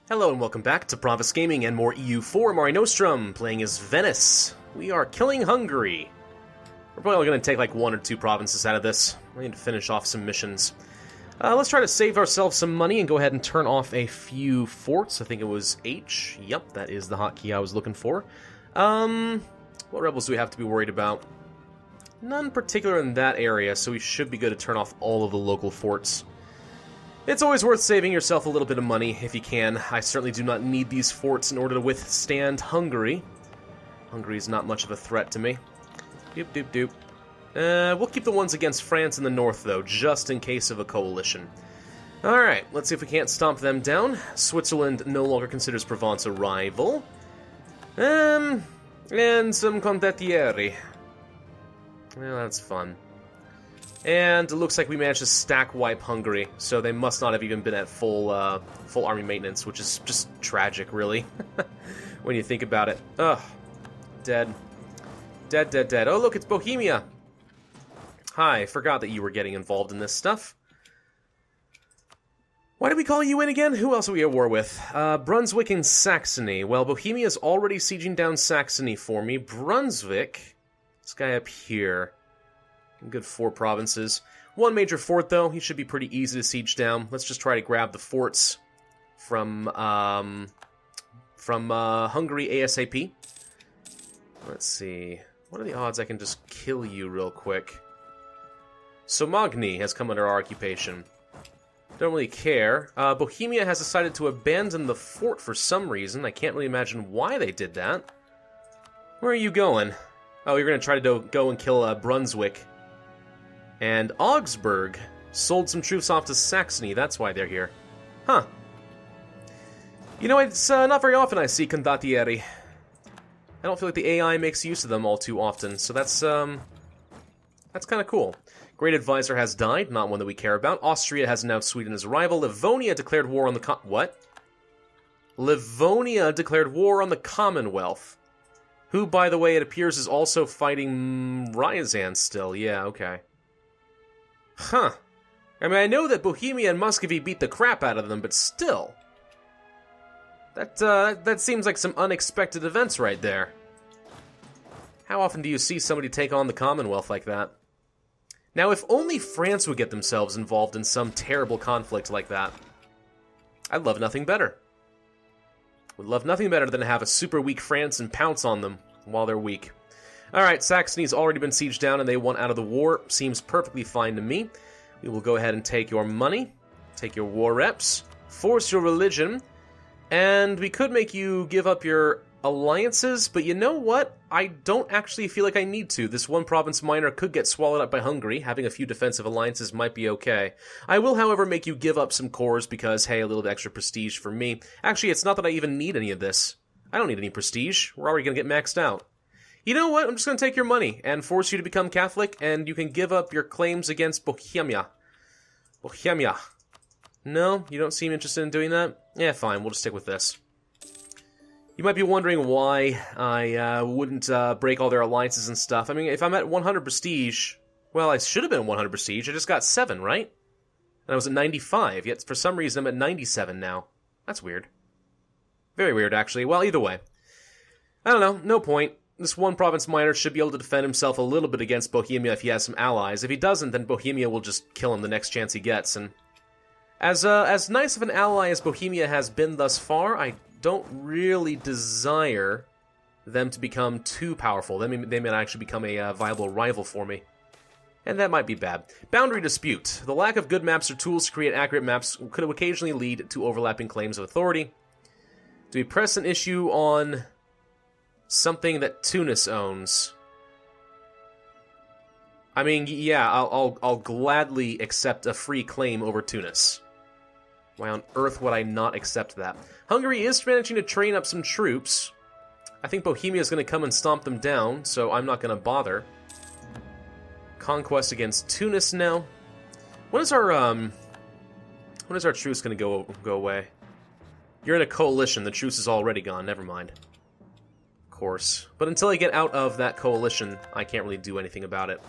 Hello and welcome back to Pravus Gaming and more EU4 Mare Nostrum, playing as Venice. We are killing Hungary. We're probably going to take like one or two provinces out of this. We need to finish off some missions. Let's try to save ourselves some money and go ahead and turn off a few forts. I think it was H. Yep, that is the hotkey I was looking for. What rebels do we have to be worried about? None particular in that area, so we should be good to turn off all of the local forts. It's always worth saving yourself a little bit of money, if you can. I certainly do not need these forts in order to withstand Hungary. Hungary is not much of a threat to me. Doop, doop, doop. We'll keep the ones against France in the north, though, just in case of a coalition. Alright, let's see if we can't stomp them down. Switzerland no longer considers Provence a rival. And some condottieri. Well, that's fun. And it looks like we managed to stack wipe Hungary, so they must not have even been at full army maintenance, which is just tragic, really, when you think about it. Ugh. Dead. Dead, dead, dead. Oh, look, it's Bohemia! Hi, forgot that you were getting involved in this stuff. Why did we call you in again? Who else are we at war with? Brunswick and Saxony. Well, Bohemia is already sieging down Saxony for me. Brunswick, this guy up here. Good 4 provinces. One major fort, though. He should be pretty easy to siege down. Let's just try to grab the forts from Hungary ASAP. Let's see. What are the odds I can just kill you real quick? Somagny has come under our occupation. Don't really care. Bohemia has decided to abandon the fort for some reason. I can't really imagine why they did that. Where are you going? Oh, you're going to try to go and kill Brunswick. And Augsburg sold some troops off to Saxony. That's why they're here. Huh. You know, it's not very often I see condottieri. I don't feel like the AI makes use of them all too often, so that's kind of cool. Great Advisor has died, not one that we care about. Austria has announced Sweden as a rival. Livonia declared war on the what? Livonia declared war on the Commonwealth. Who, by the way, it appears is also fighting Ryazan still. Yeah, okay. Huh. I mean, I know that Bohemia and Muscovy beat the crap out of them, but still. That seems like some unexpected events right there. How often do you see somebody take on the Commonwealth like that? Now, if only France would get themselves involved in some terrible conflict like that. I'd love nothing better. Would love nothing better than to have a super weak France and pounce on them while they're weak. Alright, Saxony's already been sieged down and they won out of the war. Seems perfectly fine to me. We will go ahead and take your money, take your war reps, force your religion, and we could make you give up your alliances, but you know what? I don't actually feel like I need to. This one province minor could get swallowed up by Hungary. Having a few defensive alliances might be okay. I will, however, make you give up some cores because, hey, a little bit extra prestige for me. Actually, it's not that I even need any of this. I don't need any prestige. We're already going to get maxed out. You know what? I'm just going to take your money and force you to become Catholic, and you can give up your claims against Bohemia. Bohemia. No? You don't seem interested in doing that? Yeah, fine. We'll just stick with this. You might be wondering why I wouldn't break all their alliances and stuff. I mean, if I'm at 100 prestige... Well, I should have been 100 prestige. I just got 7, right? And I was at 95, yet for some reason I'm at 97 now. That's weird. Very weird, actually. Well, either way. I don't know. No point. This one province minor should be able to defend himself a little bit against Bohemia if he has some allies. If he doesn't, then Bohemia will just kill him the next chance he gets. And as nice of an ally as Bohemia has been thus far, I don't really desire them to become too powerful. They may actually become a viable rival for me. And that might be bad. Boundary dispute. The lack of good maps or tools to create accurate maps could occasionally lead to overlapping claims of authority. Do we press an issue on something that Tunis owns? I mean, yeah, I'll gladly accept a free claim over Tunis. Why on earth would I not accept that? Hungary is managing to train up some troops. I think Bohemia is going to come and stomp them down, so I'm not going to bother. Conquest against Tunis now. When is our truce going to go away? You're in a coalition. The truce is already gone. Never mind. Of course. But until I get out of that coalition, I can't really do anything about it.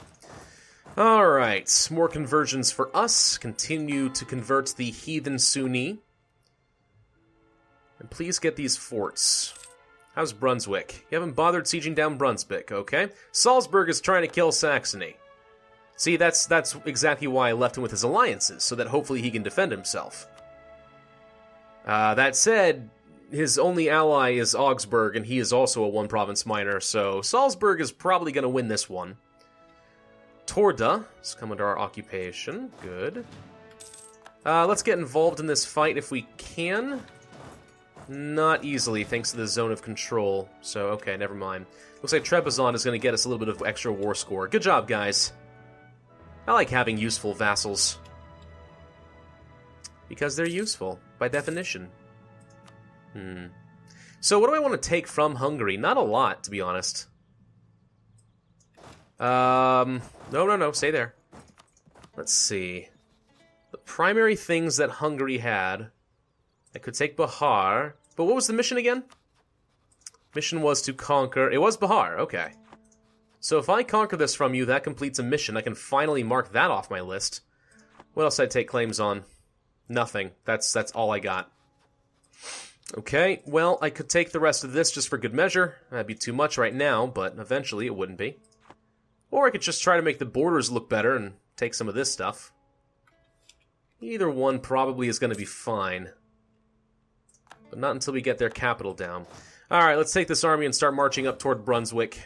Alright, more conversions for us. Continue to convert the heathen Sunni. And please get these forts. How's Brunswick? You haven't bothered sieging down Brunswick, okay? Salzburg is trying to kill Saxony. See, that's exactly why I left him with his alliances, so that hopefully he can defend himself. That said, his only ally is Augsburg, and he is also a one-province minor, so Salzburg is probably going to win this one. Torda has come under our occupation. Good. Let's get involved in this fight if we can. Not easily, thanks to the zone of control. So, okay, never mind. Looks like Trebizond is going to get us a little bit of extra war score. Good job, guys. I like having useful vassals. Because they're useful, by definition. So what do I want to take from Hungary? Not a lot, to be honest. No, stay there. Let's see. The primary things that Hungary had... I could take Bihar. But what was the mission again? Mission was to conquer... It was Bihar, okay. So if I conquer this from you, that completes a mission. I can finally mark that off my list. What else did I take claims on? Nothing. That's all I got. Okay, well, I could take the rest of this just for good measure. That'd be too much right now, but eventually it wouldn't be. Or I could just try to make the borders look better and take some of this stuff. Either one probably is going to be fine. But not until we get their capital down. Alright, let's take this army and start marching up toward Brunswick.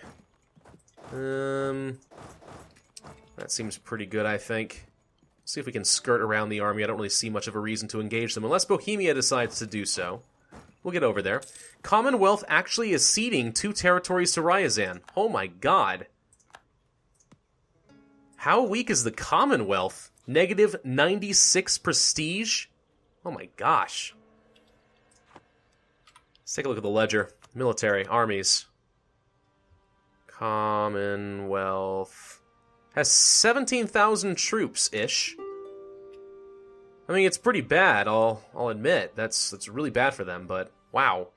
That seems pretty good, I think. See if we can skirt around the army. I don't really see much of a reason to engage them, unless Bohemia decides to do so. We'll get over there. Commonwealth actually is ceding 2 territories to Ryazan. Oh my god. How weak is the Commonwealth? Negative 96 prestige? Oh my gosh. Let's take a look at the ledger. Military, armies. Commonwealth has 17,000 troops-ish. I mean, it's pretty bad, I'll admit. That's really bad for them, but wow.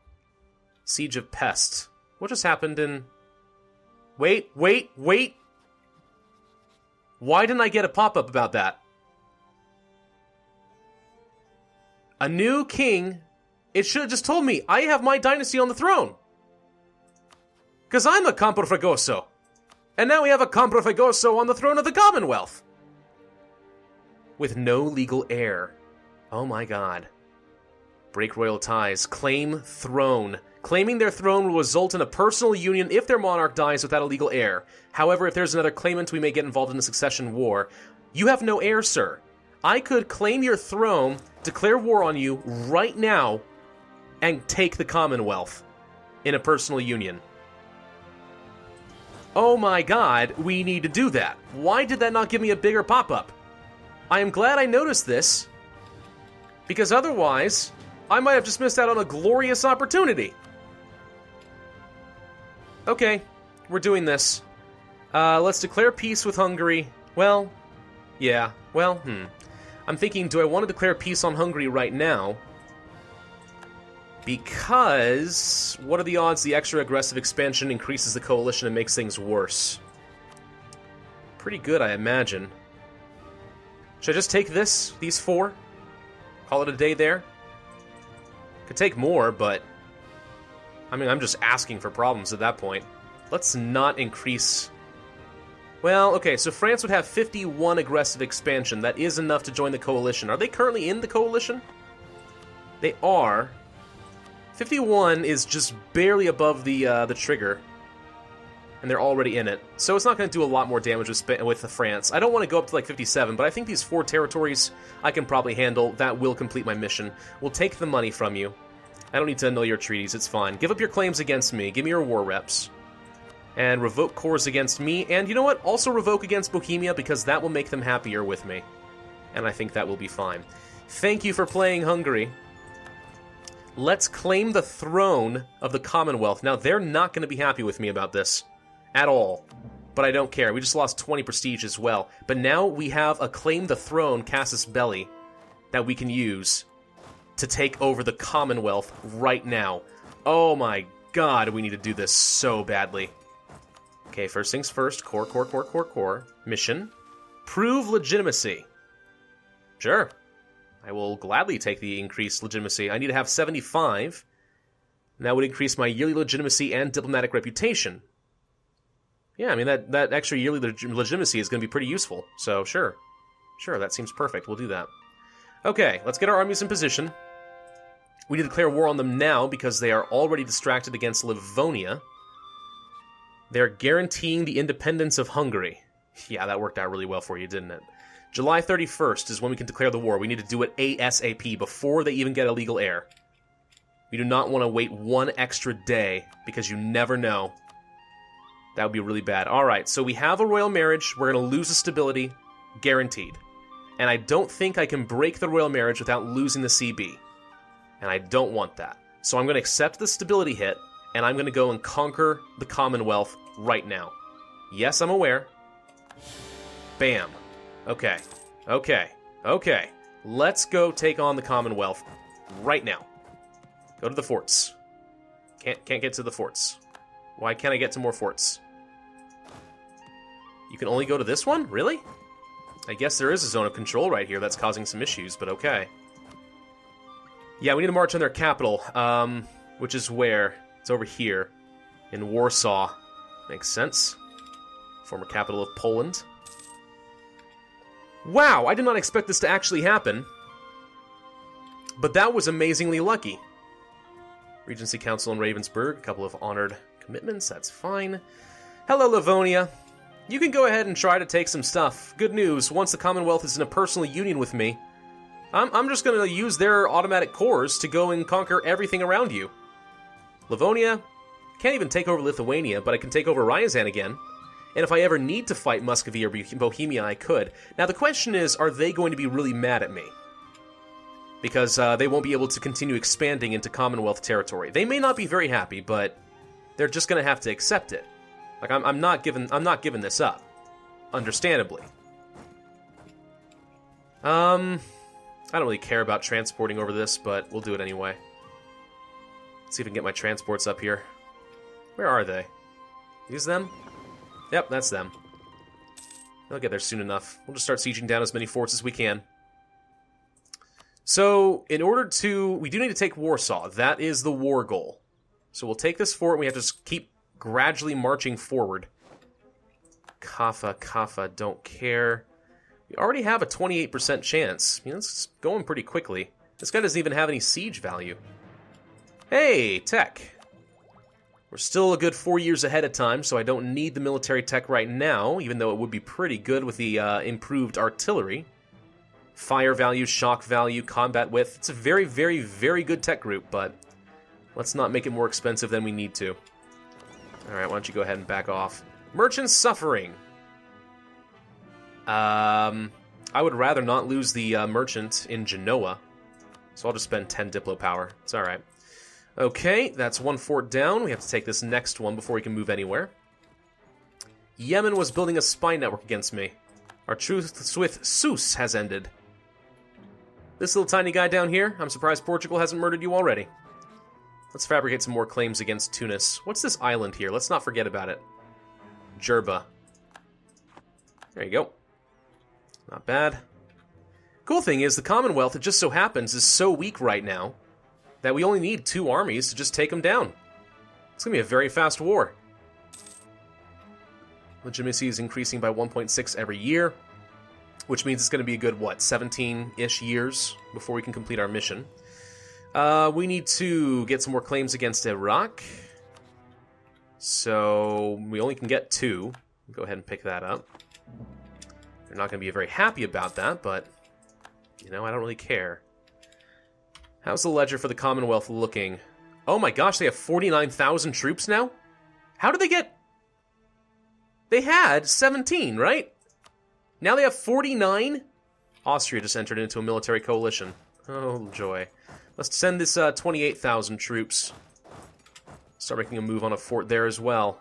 Siege of Pest. What just happened in... Wait! Why didn't I get a pop-up about that? A new king... It should have just told me, I have my dynasty on the throne. Because I'm a Camprofregoso. And now we have a Camprofregoso on the throne of the Commonwealth. With no legal heir. Oh my god. Break royal ties. Claim throne. Claiming their throne will result in a personal union if their monarch dies without a legal heir. However, if there's another claimant, we may get involved in a succession war. You have no heir, sir. I could claim your throne, declare war on you right now, and take the Commonwealth in a personal union. Oh my god, we need to do that. Why did that not give me a bigger pop-up? I am glad I noticed this, because otherwise, I might have just missed out on a glorious opportunity. Okay, we're doing this. Let's declare peace with Hungary. Well, yeah, well, I'm thinking, do I want to declare peace on Hungary right now? Because, what are the odds the extra aggressive expansion increases the coalition and makes things worse? Pretty good, I imagine. Should I just take these 4? Call it a day there? Could take more, but... I mean, I'm just asking for problems at that point. Let's not increase... Well, okay, so France would have 51 aggressive expansion. That is enough to join the coalition. Are they currently in the coalition? They are... 51 is just barely above the trigger, and they're already in it. So it's not going to do a lot more damage with France. I don't want to go up to like 57, but I think these 4 territories I can probably handle. That will complete my mission. We'll take the money from you. I don't need to annul your treaties, it's fine. Give up your claims against me, give me your war reps. And revoke cores against me, and you know what? Also revoke against Bohemia, because that will make them happier with me. And I think that will be fine. Thank you for playing Hungary. Let's claim the throne of the Commonwealth. Now, they're not going to be happy with me about this. At all. But I don't care. We just lost 20 prestige as well. But now we have a claim the throne, Casus Belli, that we can use to take over the Commonwealth right now. Oh my god, we need to do this so badly. Okay, first things first. Core. Mission. Prove legitimacy. Sure. I will gladly take the increased legitimacy. I need to have 75. And that would increase my yearly legitimacy and diplomatic reputation. Yeah, I mean, that extra yearly legitimacy is going to be pretty useful. So, sure. Sure, that seems perfect. We'll do that. Okay, let's get our armies in position. We need to declare war on them now because they are already distracted against Livonia. They're guaranteeing the independence of Hungary. Yeah, that worked out really well for you, didn't it? July 31st is when we can declare the war. We need to do it ASAP, before they even get a legal heir. We do not want to wait one extra day, because you never know. That would be really bad. Alright, so we have a royal marriage. We're going to lose the stability. Guaranteed. And I don't think I can break the royal marriage without losing the CB. And I don't want that. So I'm going to accept the stability hit, and I'm going to go and conquer the Commonwealth right now. Yes, I'm aware. Bam. Okay. Okay. Okay. Let's go take on the Commonwealth right now. Go to the forts. Can't get to the forts. Why can't I get to more forts? You can only go to this one? Really? I guess there is a zone of control right here that's causing some issues, but okay. Yeah, we need to march on their capital, which is where? It's over here, in Warsaw. Makes sense. Former capital of Poland. Wow, I did not expect this to actually happen. But that was amazingly lucky. Regency Council in Ravensburg, a couple of honored commitments, that's fine. Hello, Livonia. You can go ahead and try to take some stuff. Good news, once the Commonwealth is in a personal union with me, I'm just going to use their automatic cores to go and conquer everything around you. Livonia, can't even take over Lithuania, but I can take over Ryazan again. And if I ever need to fight Muscovy or Bohemia, I could. Now the question is, are they going to be really mad at me? Because they won't be able to continue expanding into Commonwealth territory. They may not be very happy, but they're just going to have to accept it. Like I'm not giving this up, understandably. I don't really care about transporting over this, but we'll do it anyway. Let's see if we can get my transports up here. Where are they? These them? Yep, that's them. They'll get there soon enough. We'll just start sieging down as many forts as we can. So, in order to... we do need to take Warsaw. That is the war goal. So we'll take this fort, and we have to just keep gradually marching forward. Kaffa, don't care. We already have a 28% chance. You know, it's going pretty quickly. This guy doesn't even have any siege value. Hey, tech. We're still a good 4 years ahead of time, so I don't need the military tech right now, even though it would be pretty good with the improved artillery. Fire value, shock value, combat width. It's a very, very, very good tech group, but let's not make it more expensive than we need to. Alright, why don't you go ahead and back off. Merchant suffering. I would rather not lose the merchant in Genoa, so I'll just spend 10 Diplo power. It's alright. Okay, that's one fort down. We have to take this next one before we can move anywhere. Yemen was building a spy network against me. Our truce with Seuss has ended. This little tiny guy down here, I'm surprised Portugal hasn't murdered you already. Let's fabricate some more claims against Tunis. What's this island here? Let's not forget about it. Jerba. There you go. Not bad. Cool thing is, the Commonwealth, it just so happens, is so weak right now that we only need 2 armies to just take them down. It's going to be a very fast war. Legitimacy is increasing by 1.6 every year, which means it's going to be a good, what, 17-ish years before we can complete our mission. We need to get some more claims against Iraq. So we only can get 2. Go ahead and pick that up. They're not going to be very happy about that, but, you know, I don't really care. How's the ledger for the Commonwealth looking? Oh my gosh, they have 49,000 troops now? How did they get... They had 17, right? Now they have 49? Austria just entered into a military coalition. Oh, joy. Let's send this 28,000 troops. Start making a move on a fort there as well.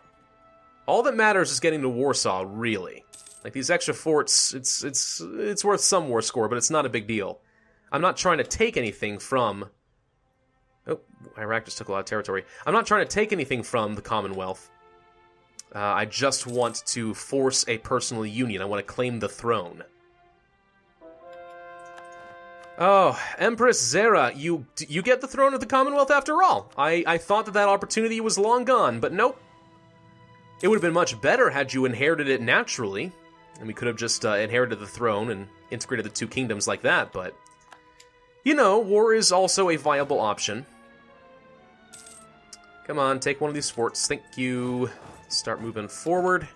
All that matters is getting to Warsaw, really. Like, these extra forts, it's worth some war score, but it's not a big deal. I'm not trying to take anything from... Oh, Iraq just took a lot of territory. I'm not trying to take anything from the Commonwealth. I just want to force a personal union. I want to claim the throne. Oh, Empress Zera, you get the throne of the Commonwealth after all. I thought that opportunity was long gone, but nope. It would have been much better had you inherited it naturally, and we could have just inherited the throne and integrated the two kingdoms like that, but... You know, war is also a viable option. Come on, take one of these forts. Thank you. Start moving forward.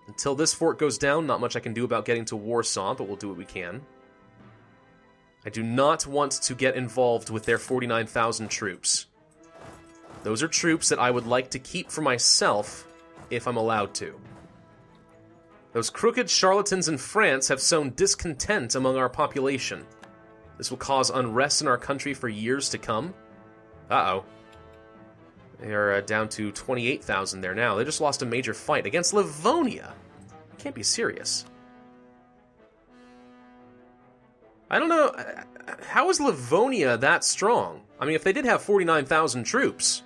Until this fort goes down, not much I can do about getting to Warsaw, but we'll do what we can. I do not want to get involved with their 49,000 troops. Those are troops that I would like to keep for myself, if I'm allowed to. Those crooked charlatans in France have sown discontent among our population. This will cause unrest in our country for years to come. Uh-oh. They are down to 28,000 there now. They just lost a major fight against Livonia. Can't be serious. I don't know. How is Livonia that strong? I mean, if they did have 49,000 troops,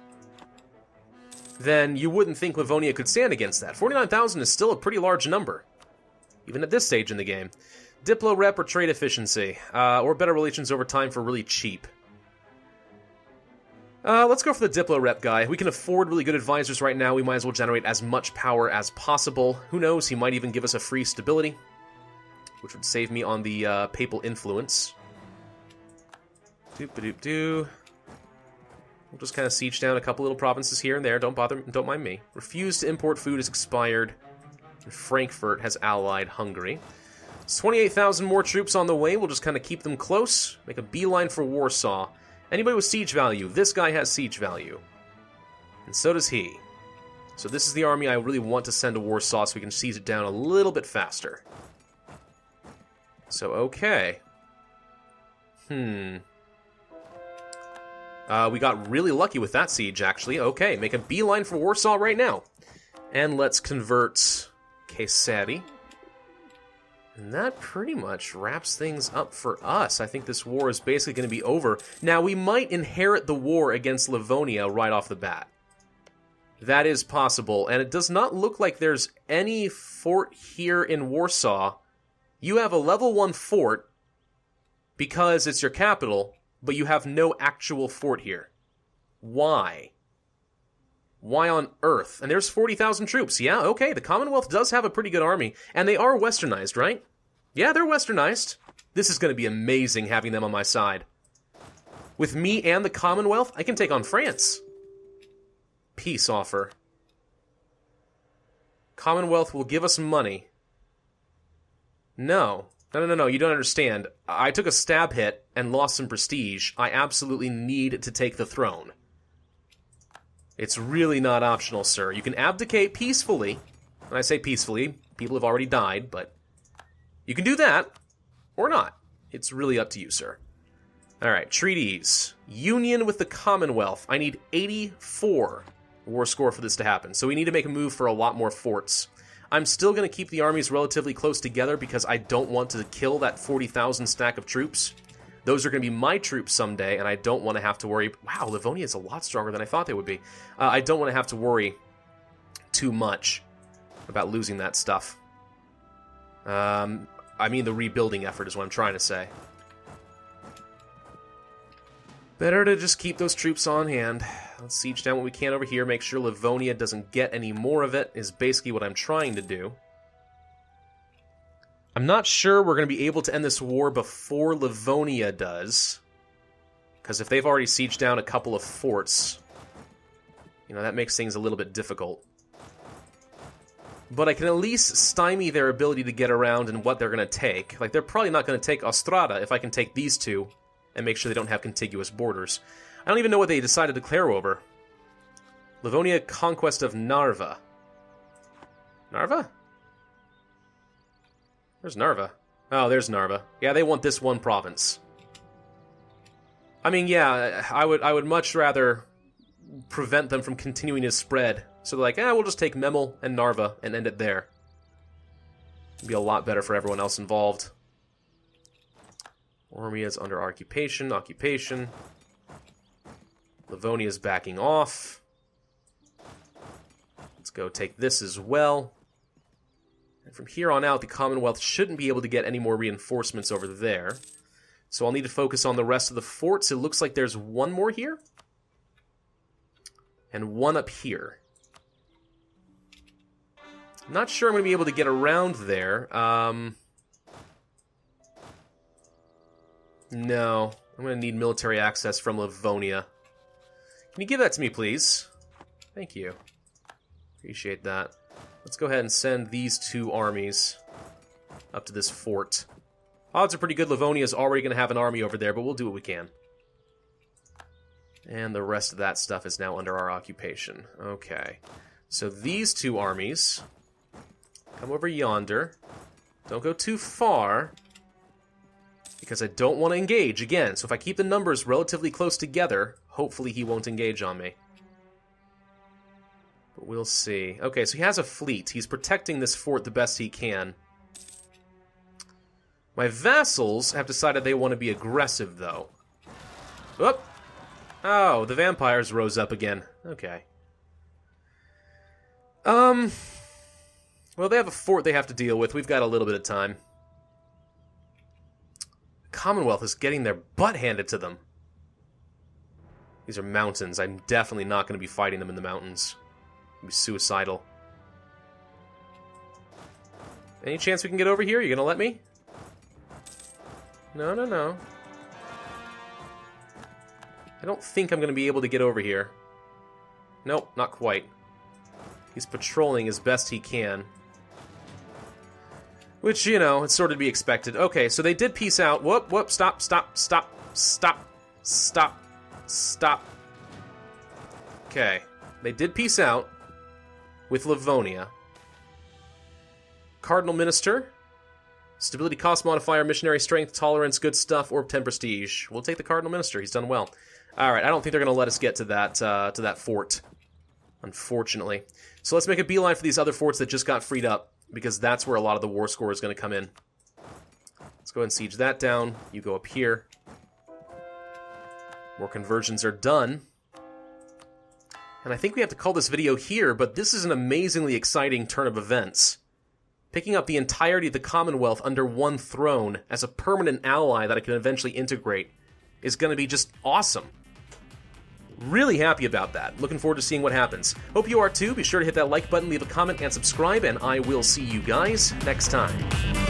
then you wouldn't think Livonia could stand against that. 49,000 is still a pretty large number, even at this stage in the game. Diplo rep or trade efficiency, or better relations over time for really cheap. Let's go for the Diplo rep guy. We can afford really good advisors right now. We might as well generate as much power as possible. Who knows, he might even give us a free stability, which would save me on the papal influence. Doop-a-doop-doo. We'll just kind of siege down a couple little provinces here and there. Don't mind me. Refuse to import food is expired. And Frankfurt has allied Hungary. It's 28,000 more troops on the way. We'll just kind of keep them close. Make a beeline for Warsaw. Anybody with siege value? This guy has siege value. And so does he. So this is the army I really want to send to Warsaw so we can siege it down a little bit faster. So, okay. We got really lucky with that siege, actually. Okay, make a beeline for Warsaw right now. And let's convert Kayseri. And that pretty much wraps things up for us. I think this war is basically going to be over. Now, we might inherit the war against Livonia right off the bat. That is possible, and it does not look like there's any fort here in Warsaw. You have a level 1 fort because it's your capital, but you have no actual fort here. Why? Why on earth? And there's 40,000 troops. Yeah, okay, the Commonwealth does have a pretty good army, and they are westernized, right? Yeah, they're westernized. This is going to be amazing having them on my side. With me and the Commonwealth, I can take on France. Peace offer. Commonwealth will give us money. No, you don't understand. I took a stab hit and lost some prestige. I absolutely need to take the throne. It's really not optional, sir. You can abdicate peacefully. When I say peacefully, people have already died, but you can do that, or not. It's really up to you, sir. Alright, treaties. Union with the Commonwealth. I need 84 war score for this to happen, so we need to make a move for a lot more forts. I'm still going to keep the armies relatively close together because I don't want to kill that 40,000 stack of troops. Those are going to be my troops someday, and I don't want to have to worry... Wow, Livonia is a lot stronger than I thought they would be. I don't want to have to worry too much about losing that stuff. I mean the rebuilding effort is what I'm trying to say. Better to just keep those troops on hand. Let's siege down what we can over here, make sure Livonia doesn't get any more of it, is basically what I'm trying to do. I'm not sure we're going to be able to end this war before Livonia does. Because if they've already sieged down a couple of forts, you know, that makes things a little bit difficult. But I can at least stymie their ability to get around and what they're going to take. Like, they're probably not going to take Ostrada if I can take these two and make sure they don't have contiguous borders. I don't even know what they decided to declare over. Livonia conquest of Narva. Narva? Where's Narva? Oh, there's Narva. Yeah, they want this one province. I mean, yeah, I would much rather prevent them from continuing to spread. So they're like, we'll just take Memel and Narva and end it there. It'd be a lot better for everyone else involved. Ormia's under occupation. Livonia's backing off. Let's go take this as well. And from here on out, the Commonwealth shouldn't be able to get any more reinforcements over there. So I'll need to focus on the rest of the forts. It looks like there's one more here. And one up here. Not sure I'm going to be able to get around there. No. I'm going to need military access from Livonia. Can you give that to me, please? Thank you. Appreciate that. Let's go ahead and send these 2 armies up to this fort. Odds are pretty good Livonia's already going to have an army over there, but we'll do what we can. And the rest of that stuff is now under our occupation. Okay. So these 2 armies come over yonder. Don't go too far, because I don't want to engage again. So if I keep the numbers relatively close together, hopefully he won't engage on me. But we'll see. Okay, so he has a fleet. He's protecting this fort the best he can. My vassals have decided they want to be aggressive, though. Oop! Oh, the vampires rose up again. Okay. Well, they have a fort they have to deal with. We've got a little bit of time. The Commonwealth is getting their butt handed to them. These are mountains. I'm definitely not going to be fighting them in the mountains. It'd be suicidal. Any chance we can get over here? You going to let me? No, no, no. I don't think I'm going to be able to get over here. Nope, not quite. He's patrolling as best he can. Which, you know, it's sort of to be expected. Okay, so they did peace out. Whoop, whoop, stop, stop, stop, stop, stop, stop. Okay, they did peace out with Livonia. Cardinal Minister. Stability cost modifier, missionary strength, tolerance, good stuff, orb 10 prestige. We'll take the Cardinal Minister. He's done well. Alright, I don't think they're going to let us get to that fort, unfortunately. So let's make a beeline for these other forts that just got freed up, because that's where a lot of the war score is going to come in. Let's go ahead and siege that down. You go up here. More conversions are done. And I think we have to call this video here, but this is an amazingly exciting turn of events. Picking up the entirety of the Commonwealth under one throne as a permanent ally that I can eventually integrate is going to be just awesome. Really happy about that. Looking forward to seeing what happens. Hope you are too. Be sure to hit that like button, leave a comment, and subscribe, and I will see you guys next time.